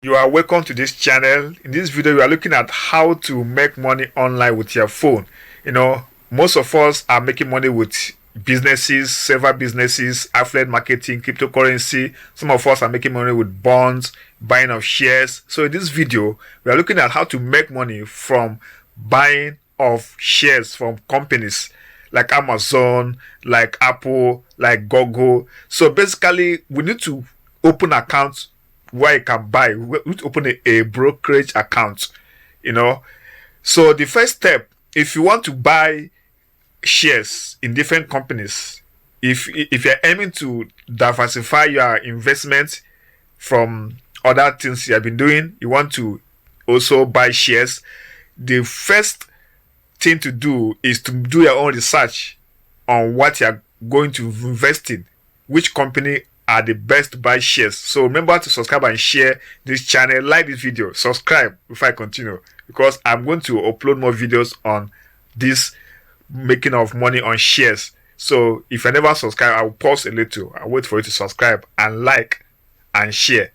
You are welcome to this channel. In this video, we are looking at how to make money online with your phone. Most of us are making money with businesses, several businesses, affiliate marketing, cryptocurrency. Some of us are making money with bonds, buying of shares. So in this video, we are looking at how to make money from buying of shares from companies like Amazon, like Apple, like Google. So basically, we need to open accounts where you can buy. We need to open a brokerage account. So the first step, if you want to buy shares in different companies, if you're aiming to diversify your investment from other things you have been doing, you want to also buy shares, the first thing to do is to do your own research on what you're going to invest in, which company are the best to buy shares. So remember to subscribe and share this channel, like this video, subscribe before I continue, because I'm going to upload more videos on this making of money on shares. So if I never subscribe, I'll pause a little. I'll wait for you to subscribe and like and share.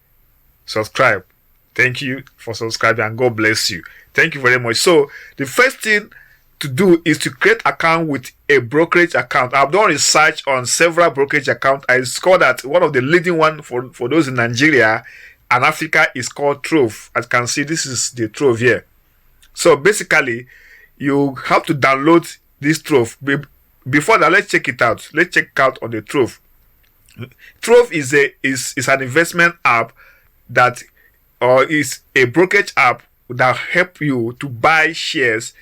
Subscribe. Thank you for subscribing and God bless you. Thank you very much. So the first thing to do is to create account with a brokerage account. I've done research on several brokerage accounts. I discovered that one of the leading one for those in Nigeria and Africa is called Trove. As you can see, this is the Trove here. So basically, you have to download this Trove. Before that, let's check it out. Let's check out on the Trove. Trove is an investment app that is a brokerage app that help you to buy shares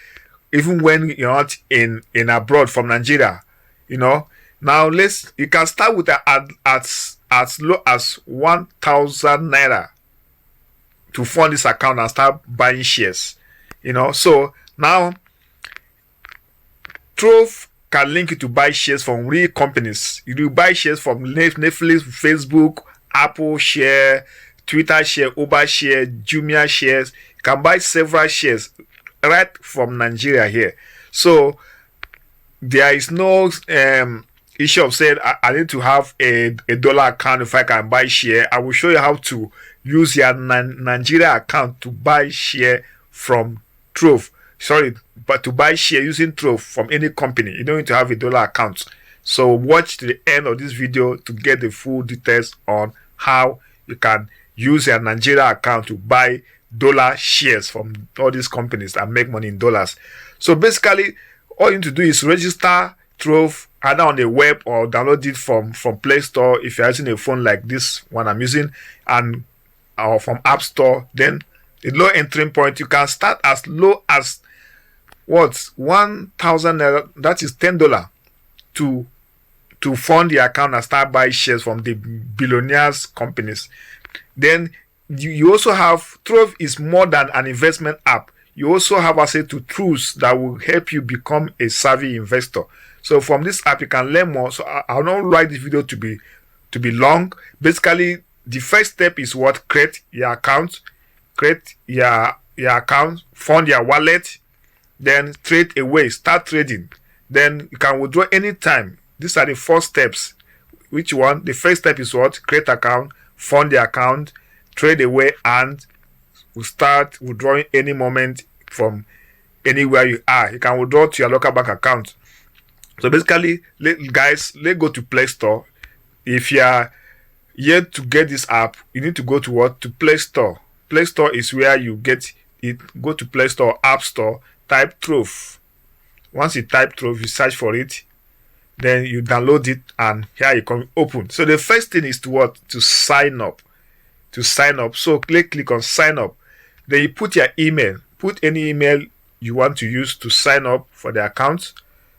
even when you're not in abroad from Nigeria. Now you can start with as low as 1,000 naira to fund this account and start buying shares. So now Trove can link you to buy shares from real companies. You do buy shares from Netflix, Facebook, Apple share, Twitter share, Uber share, Jumia shares. You can buy several shares right from Nigeria here. So there is no issue of saying I need to have a dollar account if I can buy share. I will show you how to use your Nigeria account to buy share from Trove. But to buy share using Trove from any company, you don't need to have a dollar account. So watch to the end of this video to get the full details on how you can use your Nigeria account to buy dollar shares from all these companies that make money in dollars. So basically, all you need to do is register Trove either on the web or download it from Play Store if you're using a phone like this one I'm using, and or from App Store. Then the low entry point, you can start as low as 1,000 naira, that is $10, to fund the account and start buying shares from the billionaires companies. Then you also have Trove is more than an investment app. You also have access to tools that will help you become a savvy investor. So from this app you can learn more. So I'll not write this video to be long. Basically, the first step is create your account, fund your wallet, then trade away, start trading. Then you can withdraw anytime. These are the 4 steps. Which one? The first step is create account, fund the account, trade away, and will start withdrawing any moment from anywhere you are. You can withdraw to your local bank account. So basically, let's go to Play Store. If you are yet to get this app, you need to go to Play Store. Play Store is where you get it. Go to Play Store, App Store, type Trove. Once you type Trove, you search for it, then you download it, and here you come open. So the first thing is to sign up. So click on sign up. Then you put your email. Put any email you want to use to sign up for the account.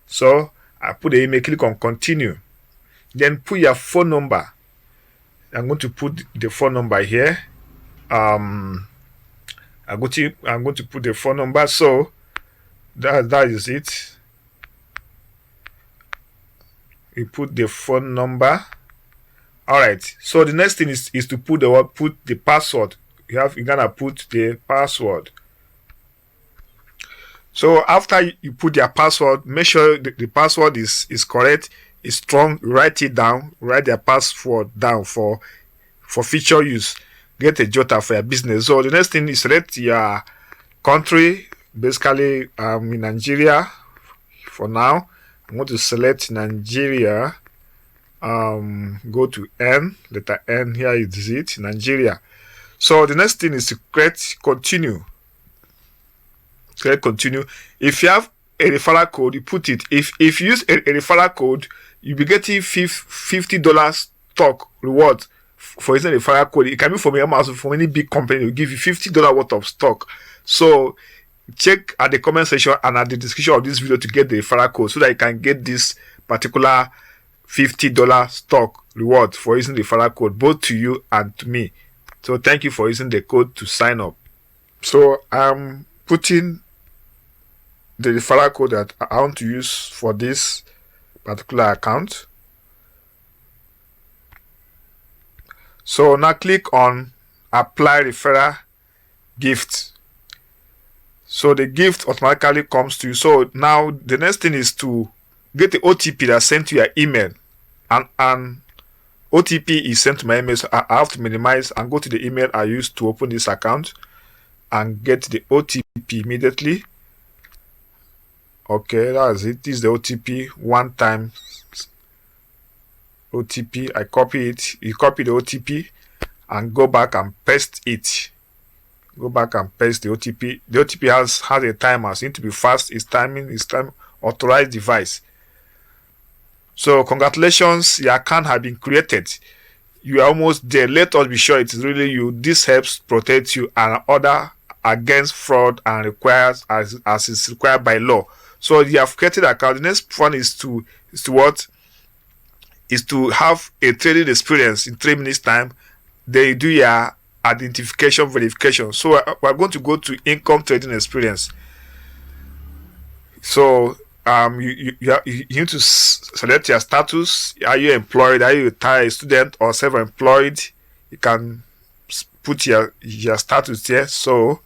So I put the email, click on continue. Then put your phone number. I'm going to put the phone number here. I'm going to put the phone number. So that is it. You put the phone number. Alright, so the next thing is to put the password. You're gonna put the password. So after you put your password, make sure the password is correct, is strong. Write it down. Write their password down for future use. get a jota for your business. So the next thing is select your country. Basically, I'm in Nigeria for now. I'm going to select Nigeria. Go to N, letter N. Here is it, Nigeria. So the next thing is to create continue. Create continue. If you have a referral code, you put it. If you use a referral code, you'll be getting $50 stock reward for using a referral code. It can be from Amazon, from any big company. Will give you $50 worth of stock. So check at the comment section and at the description of this video to get the referral code so that you can get this particular $50 stock reward for using the referral code, both to you and to me. So thank you for using the code to sign up. So I'm putting the referral code that I want to use for this particular account. So now click on apply referral gift. So the gift automatically comes to you. So now the next thing is to get the OTP that sent to your email, and OTP is sent to my email. So I have to minimize and go to the email I used to open this account and get the OTP immediately. Okay, that's it. This is the OTP, one time OTP. I copy it. You copy the OTP and go back and paste it. Go back and paste the OTP. The OTP has a timer. So it need to be fast. It's time authorized device. So congratulations, your account has been created. You are almost there. Let us be sure it is really you. This helps protect you and order against fraud and requires as is required by law. So you have created an account. The next one is to have a trading experience in 3 minutes time. They do your identification verification. So we're going to go to income trading experience. So you need to select your status. Are you employed? Are you a retired student or self-employed? You can put your status there. So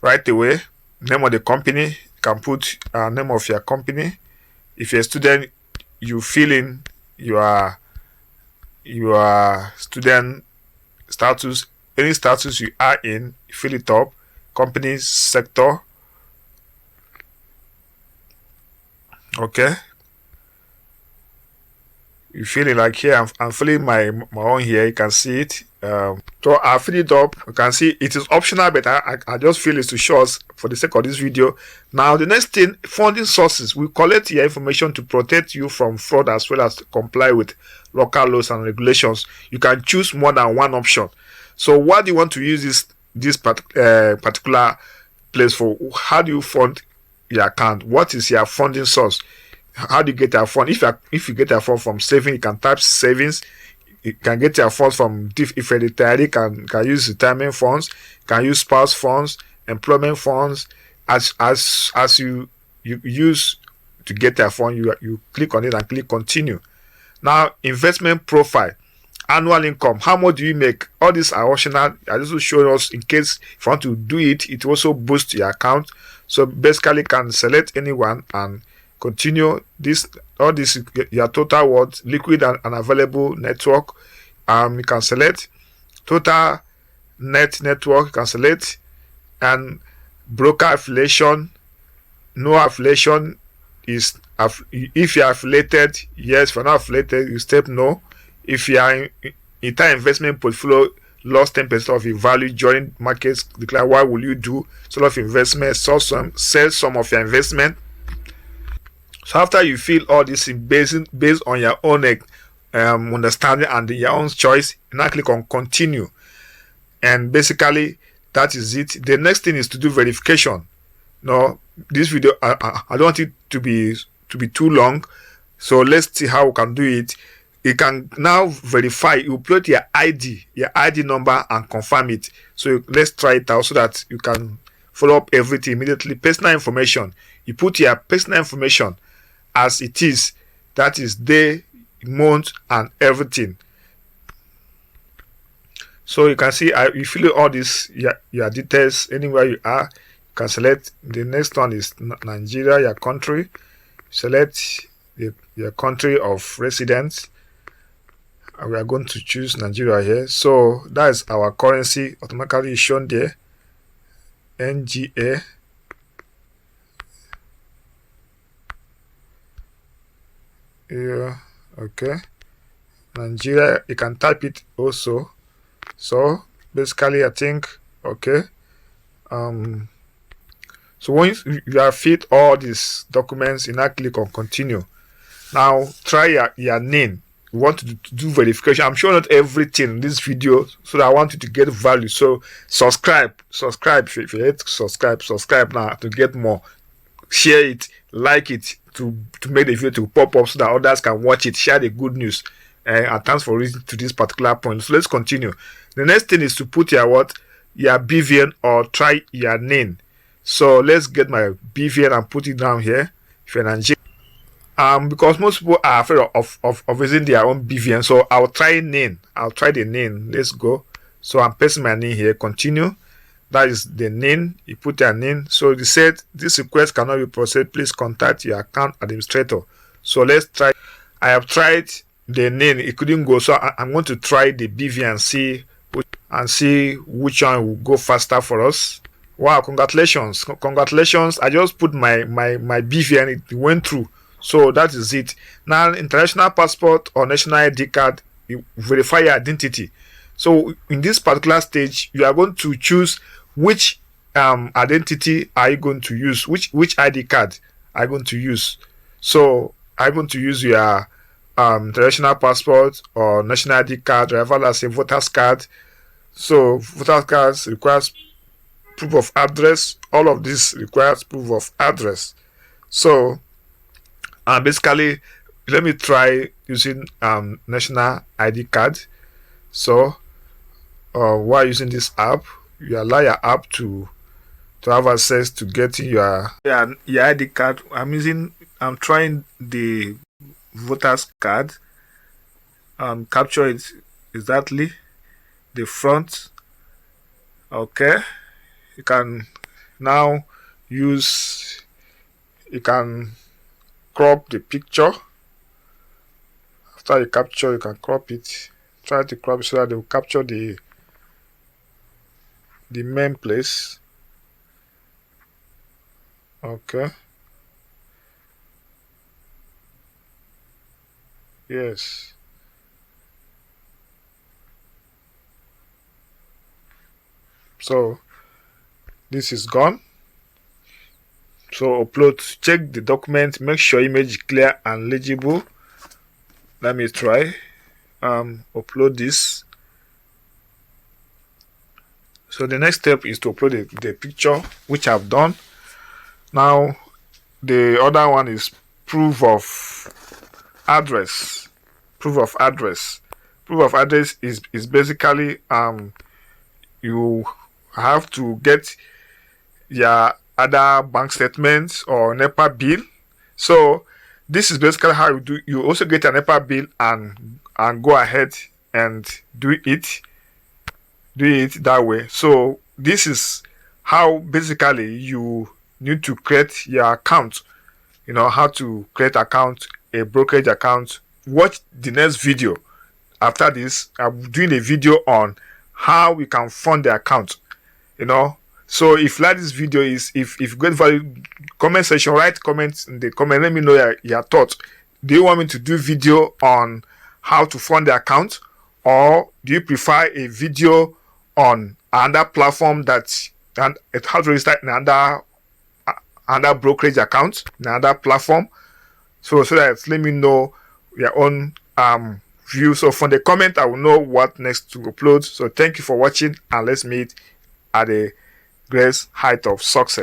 right away, name of the company. You can put name of your company. If you're a student, you fill in your student status. Any status you are in, fill it up. Company, sector. Okay. You feel it like here. I'm filling my own here. You can see it. So I fill it up. You can see it is optional, but I just feel it to show us for the sake of this video. Now the next thing, funding sources. We collect your information to protect you from fraud as well as to comply with local laws and regulations. You can choose more than one option. So what do you want to use this particular place for? How do you fund your account? What is your funding source? How do you get your fund? If you get your fund from saving, you can type savings. You can get your funds from, if you're retiree, can use retirement funds, can use spouse funds, employment funds. As you use to get your fund, you click on it and click continue. Now investment profile. Annual income, how much do you make? All these are optional. I just show us in case if you want to do it, it also boosts your account. So basically, you can select anyone and continue. All this your total worth, liquid and available network. You can select total net network. You can select and broker affiliation. No affiliation is if you are affiliated, yes. If you're not affiliated, you step no. If you are in entire investment portfolio lost 10% of your value during markets decline, what will you do? Sort of investment, sell some of your investment. So after you fill all this in based on your own understanding and your own choice, now click on continue, and basically that is it. The next thing is to do verification. Now this video I don't want it to be too long, so let's see how we can do it. You can now verify. You put your ID number and confirm it. So let's try it out so that you can follow up everything immediately. Personal information. You put your personal information as it is. That is day, month, and everything. So you can see you fill all this your details anywhere you are. You can select. The next one is Nigeria, your country. Select your country of residence. and we are going to choose Nigeria here. So that is our currency automatically shown there, NGA. Yeah, okay, Nigeria. You can type it also. So basically I think, okay, so once you have filled all these documents, you now click on continue. Now try your name. You want to do verification. I'm sure not everything in this video, so that I want you to get value. So subscribe if you hate subscribe now to get more. Share it, like it to make the video to pop up so that others can watch it. Share the good news. And thanks for reaching to this particular point. So let's continue. The next thing is to put your BVN or try your name. So let's get my BVN and put it down here. If you're Nigerian, because most people are afraid of using their own BVN, so I'll try name. I'll try the name. Let's go. So I'm pasting my name here. Continue. That is the name. You put your name. So they said this request cannot be processed. Please contact your account administrator. So let's try. I have tried the name. It couldn't go. So I'm going to try the BVN and see which one will go faster for us. Wow, congratulations. I just put my BVN. It went through. So that is it. Now, international passport or national ID card, you verify your identity. So in this particular stage, you are going to choose which identity are you going to use, which ID card are you going to use. So I'm going to use your international passport or national ID card, rather as a voter's card. So voter's cards requires proof of address. All of this requires proof of address. So basically, let me try using national ID card. So while using this app, you allow your app to have access to getting your ID card. I'm trying the voter's card. Capture it exactly the front. Okay, you can now use. You can crop the picture. After you capture, you can crop it. Try to crop it so that they will capture the main place. Okay. Yes. So this is gone. So upload, check the document, make sure image is clear and legible. Let me try. Upload this. So the next step is to upload the picture, which I've done. Now the other one is proof of address. Proof of address is basically you have to get your other bank statements or NEPA bill. So this is basically how you do. You also get an NEPA bill and go ahead and do it that way. So this is how basically you need to create your account. You know how to create account, a brokerage account. Watch the next video. After this, I'm doing a video on how we can fund the account. You know, so if like this video is, if you get value, comment section, write comments in the comment. Let me know your thoughts. Do you want me to do video on how to fund the account, or do you prefer a video on another platform and how to register in another brokerage account in another platform? So that let me know your own view. So from the comment, I will know what next to upload. So thank you for watching, and let's meet at the greatest height of success.